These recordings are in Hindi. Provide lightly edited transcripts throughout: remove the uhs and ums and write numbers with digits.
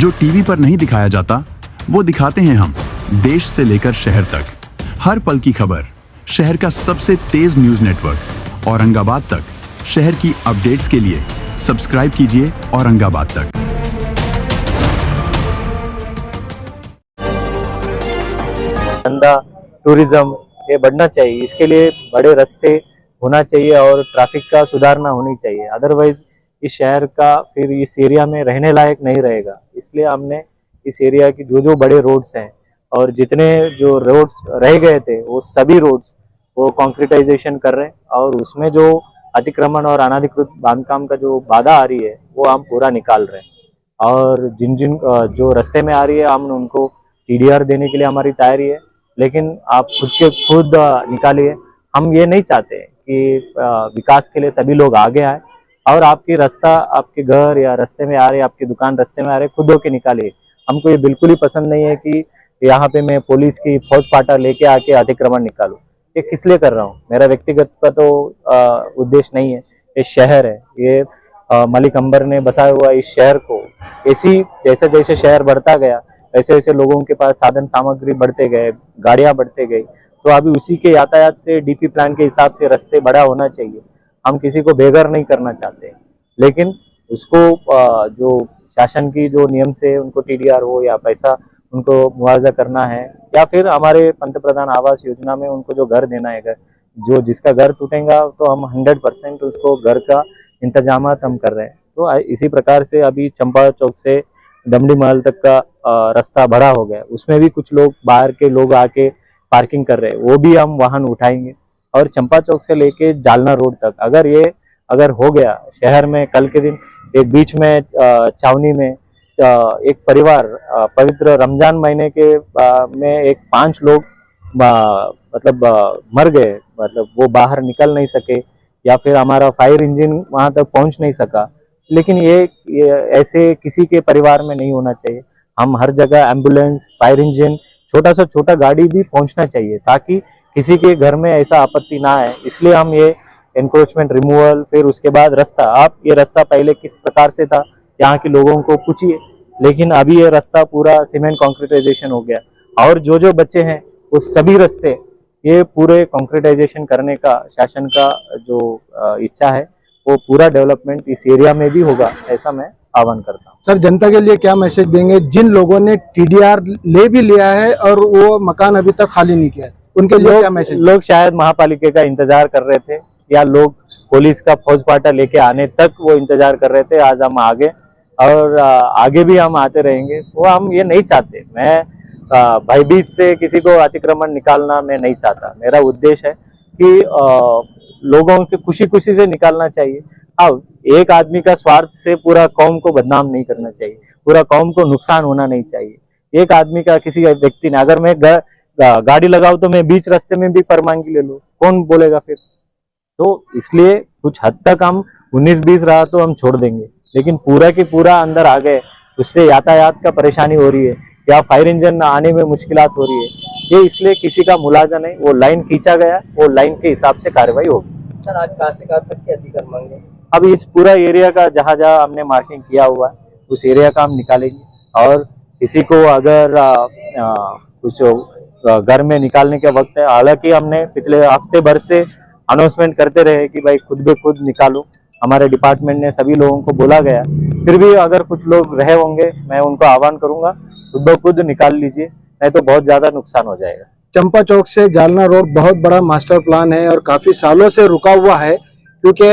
जो टीवी पर नहीं दिखाया जाता वो दिखाते हैं हम, देश से लेकर शहर तक। हर पल की खबर, शहर का सबसे तेज न्यूज नेटवर्क औरंगाबाद तक। शहर की अपडेट्स के लिए सब्सक्राइब कीजिए औरंगाबाद तक। धंधा, टूरिज्म ये बढ़ना चाहिए, इसके लिए बड़े रास्ते होना चाहिए और ट्रैफिक का सुधारना होनी चाहिए। अदरवाइज इस शहर का फिर इस एरिया में रहने लायक नहीं रहेगा। इसलिए हमने इस एरिया की जो बड़े रोड्स हैं और जितने जो रोड्स रह गए थे वो सभी रोड्स वो कंक्रीटाइजेशन कर रहे हैं और उसमें जो अतिक्रमण और अनाधिकृत बांधकाम का जो बाधा आ रही है वो हम पूरा निकाल रहे हैं। और जिन जो रास्ते में आ रही है हम उनको TDR देने के लिए हमारी तैयारी है, लेकिन आप खुद निकालिए। हम ये नहीं चाहते कि विकास के लिए सभी लोग आगे आए और आपकी रास्ता, आपके घर या रास्ते में आ रहे, आपकी दुकान रास्ते में आ रहे, खुद होके निकालिए। हमको ये बिल्कुल ही पसंद नहीं है कि यहाँ पे मैं पुलिस की फौज फाटा लेके आके अतिक्रमण निकालूं। ये किस लिए कर रहा हूँ, मेरा व्यक्तिगत का तो उद्देश्य नहीं है। ये शहर है, ये मलिक अंबर ने बसाया हुआ इस शहर को ऐसी जैसे जैसे शहर बढ़ता गया वैसे वैसे लोगों के पास साधन सामग्री बढ़ते गए, गाड़ियां बढ़ते गई, तो अभी उसी के यातायात से DP प्लान के हिसाब से रास्ते बड़ा होना चाहिए। हम किसी को बेघर नहीं करना चाहते, लेकिन उसको जो शासन की जो नियम से उनको TDR हो या पैसा उनको मुआवजा करना है या फिर हमारे पंतप्रधान आवास योजना में उनको जो घर देना है, जो जिसका घर टूटेगा तो हम 100% उसको घर का इंतजामात हम कर रहे हैं। तो इसी प्रकार से अभी चंपा चौक से दमड़ी महल तक का रास्ता बड़ा हो गया, उसमें भी कुछ लोग बाहर के लोग आके पार्किंग कर रहे हैं, वो भी हम वाहन उठाएंगे। और चंपा चौक से लेके जालना रोड तक अगर हो गया शहर में, कल के दिन एक बीच में छावनी में एक परिवार पवित्र रमजान महीने के में एक 5 लोग मतलब मर गए, मतलब वो बाहर निकल नहीं सके या फिर हमारा फायर इंजन वहां तक पहुंच नहीं सका। लेकिन ये ऐसे किसी के परिवार में नहीं होना चाहिए। हम हर जगह एम्बुलेंस, फायर इंजन, छोटा से छोटा गाड़ी भी पहुंचना चाहिए ताकि किसी के घर में ऐसा आपत्ति ना आए। इसलिए हम ये एनक्रोचमेंट रिमूवल, फिर उसके बाद रास्ता, आप ये रास्ता पहले किस प्रकार से था यहाँ के लोगों को पूछिए, लेकिन अभी ये रास्ता पूरा सीमेंट कंक्रीटाइजेशन हो गया और जो बच्चे हैं वो सभी रास्ते ये पूरे कंक्रीटाइजेशन करने का शासन का जो इच्छा है वो पूरा डेवलपमेंट इस एरिया में भी होगा, ऐसा मैं आह्वान करता हूँ। सर, जनता के लिए क्या मैसेज देंगे जिन लोगों ने TDR ले भी लिया है और वो मकान अभी तक खाली नहीं किया है, उनके लिए क्या मैसेज? लोग शायद महापालिका का इंतजार कर रहे थे या लोग पुलिस का फौज फाटा लेके आने तक वो इंतजार कर रहे थे। आज हम आगे और आगे भी हम आते रहेंगे। वो हम ये नहीं चाहते, मैं भयभीत से किसी को अतिक्रमण निकालना मैं नहीं चाहता। मेरा उद्देश्य है कि लोगों के खुशी खुशी से निकालना चाहिए। अब एक आदमी का स्वार्थ से पूरा कौम को बदनाम नहीं करना चाहिए, पूरा कौम को नुकसान होना नहीं चाहिए। एक आदमी का, किसी व्यक्ति ने, अगर मैं गाड़ी लगाऊं तो मैं बीच रास्ते में भी परवानगी ले लूं, कौन बोलेगा फिर? तो इसलिए कुछ हद तक हम 19-20 रहा तो हम छोड़ देंगे, लेकिन पूरा की पूरा अंदर आ गए, उससे यातायात का परेशानी हो रही है या फायर इंजन आने में मुश्किलात हो रही है। ये इसलिए किसी का मुलाजा नहीं, वो लाइन खींचा गया, वो लाइन के हिसाब से कार्रवाई होगी। सर, आज कहाँ से कहाँ तक के अतिक्रमण मांगे? अब इस पूरा एरिया का जहाँ हमने मार्किंग किया हुआ है उस एरिया का हम निकालेंगे और किसी को अगर कुछ घर में निकालने का वक्त है, हालांकि हमने पिछले हफ्ते भर से अनाउंसमेंट करते रहे कि भाई खुद ब खुद निकालो, हमारे डिपार्टमेंट ने सभी लोगों को बोला गया। फिर भी अगर कुछ लोग रहे होंगे, मैं उनको आह्वान करूंगा खुद ब खुद निकाल लीजिए, नहीं तो बहुत ज्यादा नुकसान हो जाएगा। चंपा चौक से जालना रोड बहुत बड़ा मास्टर प्लान है और काफी सालों से रुका हुआ है, क्योंकि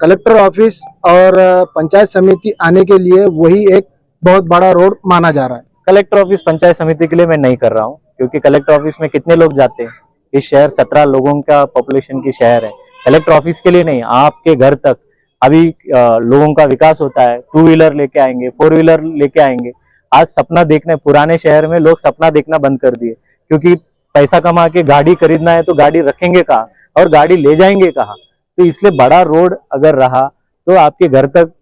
कलेक्टर ऑफिस और पंचायत समिति आने के लिए वही एक बहुत बड़ा रोड माना जा रहा है। कलेक्टर ऑफिस पंचायत समिति के लिए मैं नहीं कर रहा हूँ, क्योंकि कलेक्टर ऑफिस में कितने लोग जाते हैं? इस शहर 17 लोगों का पॉपुलेशन की शहर है। कलेक्टर ऑफिस के लिए नहीं, आपके घर तक अभी लोगों का विकास होता है। 2 व्हीलर लेके आएंगे, 4 व्हीलर लेके आएंगे। आज सपना देखने, पुराने शहर में लोग सपना देखना बंद कर दिए, क्योंकि पैसा कमा के गाड़ी खरीदना है तो गाड़ी रखेंगे कहाँ और गाड़ी ले जाएंगे कहाँ? तो इसलिए बड़ा रोड अगर रहा तो आपके घर तक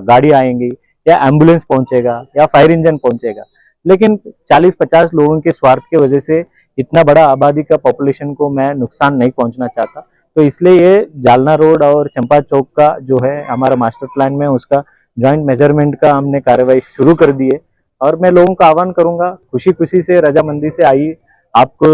गाड़ी आएंगी या एम्बुलेंस पहुंचेगा या फायर इंजन पहुंचेगा। लेकिन 40-50 लोगों के स्वार्थ की वजह से इतना बड़ा आबादी का पॉपुलेशन को मैं नुकसान नहीं पहुंचना चाहता। तो इसलिए ये जालना रोड और चंपा चौक का जो है हमारा मास्टर प्लान में उसका जॉइंट मेजरमेंट का हमने कार्रवाई शुरू कर दी है। और मैं लोगों का आह्वान करूंगा, खुशी खुशी से रजामंदी से आइए। आपको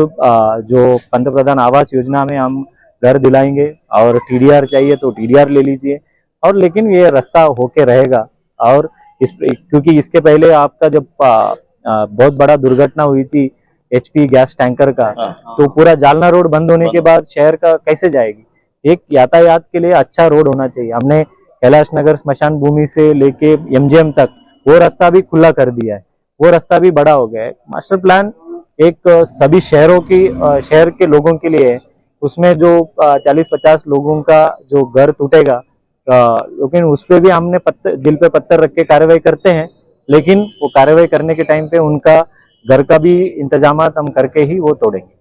जो पंतप्रधान आवास योजना में हम घर दिलाएंगे, और टीडीआर चाहिए तो टीडीआर ले लीजिए। और लेकिन ये रास्ता होके रहेगा। और क्योंकि इसके पहले आपका जब बहुत बड़ा दुर्घटना हुई थी HP गैस टैंकर का, तो पूरा जालना रोड बंद होने के बाद शहर का कैसे जाएगी। एक यातायात के लिए अच्छा रोड होना चाहिए। हमने कैलाश नगर स्मशान भूमि से लेके MGM तक वो रास्ता भी खुला कर दिया है, वो रास्ता भी बड़ा हो गया है। मास्टर प्लान एक सभी शहर के लोगों के लिए है। उसमें जो 40-50 लोगों का जो घर टूटेगा, लेकिन उस पर भी हमने दिल पे पत्थर रख के कार्रवाई करते हैं। लेकिन वो कार्रवाई करने के टाइम पे उनका घर का भी इंतजाम हम करके ही वो तोड़ेंगे।